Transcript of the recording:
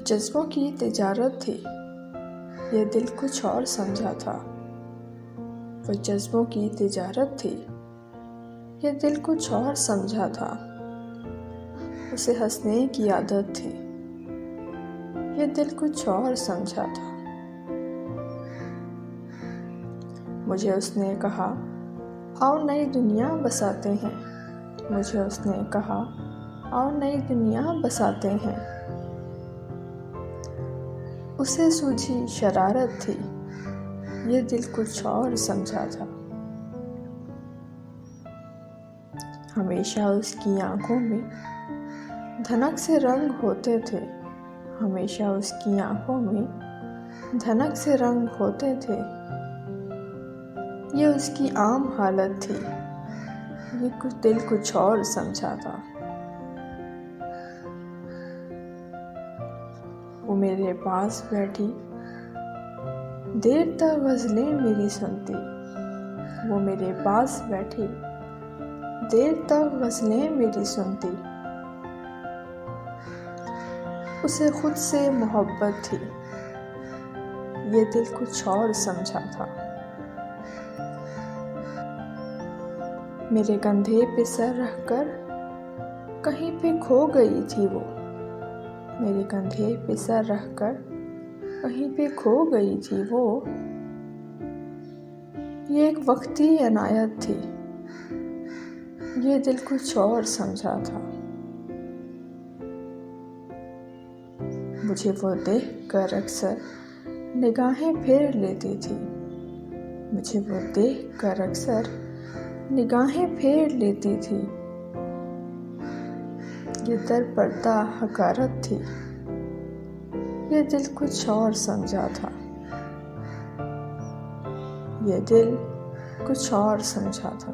जज्बों की तिजारत थी, ये दिल कुछ और समझा था। वो जज्बों की तिजारत थी, ये दिल कुछ और समझा था। उसे हंसने की आदत थी, ये दिल कुछ और समझा था। मुझे उसने कहा, आओ नई दुनिया बसाते हैं। मुझे उसने कहा, आओ नई दुनिया बसाते हैं। उसे सूझी शरारत थी, ये दिल कुछ और समझा था। हमेशा उसकी आंखों में धनक से रंग होते थे। हमेशा उसकी आंखों में धनक से रंग होते थे। ये उसकी आम हालत थी, ये कुछ दिल कुछ और समझा था। वो मेरे पास बैठी देर तक गज़लें मेरी सुनती। वो मेरे पास बैठी देर तक गज़लें मेरी सुनती। उसे खुद से मोहब्बत थी, ये दिल कुछ और समझा था। मेरे कंधे पे सर रखकर कहीं पे खो गई थी वो। मेरे कंधे पे सर रखकर कहीं पे खो गई थी वो। ये एक वक्ती अनायत थी, ये दिल कुछ और समझा था। मुझे वो देख कर अक्सर निगाहें फेर लेती थी। मुझे वो देख कर अक्सर निगाहें फेर लेती थी। ये दर पर्दा हकारत थी, ये दिल कुछ और समझा था। ये दिल कुछ और समझा था।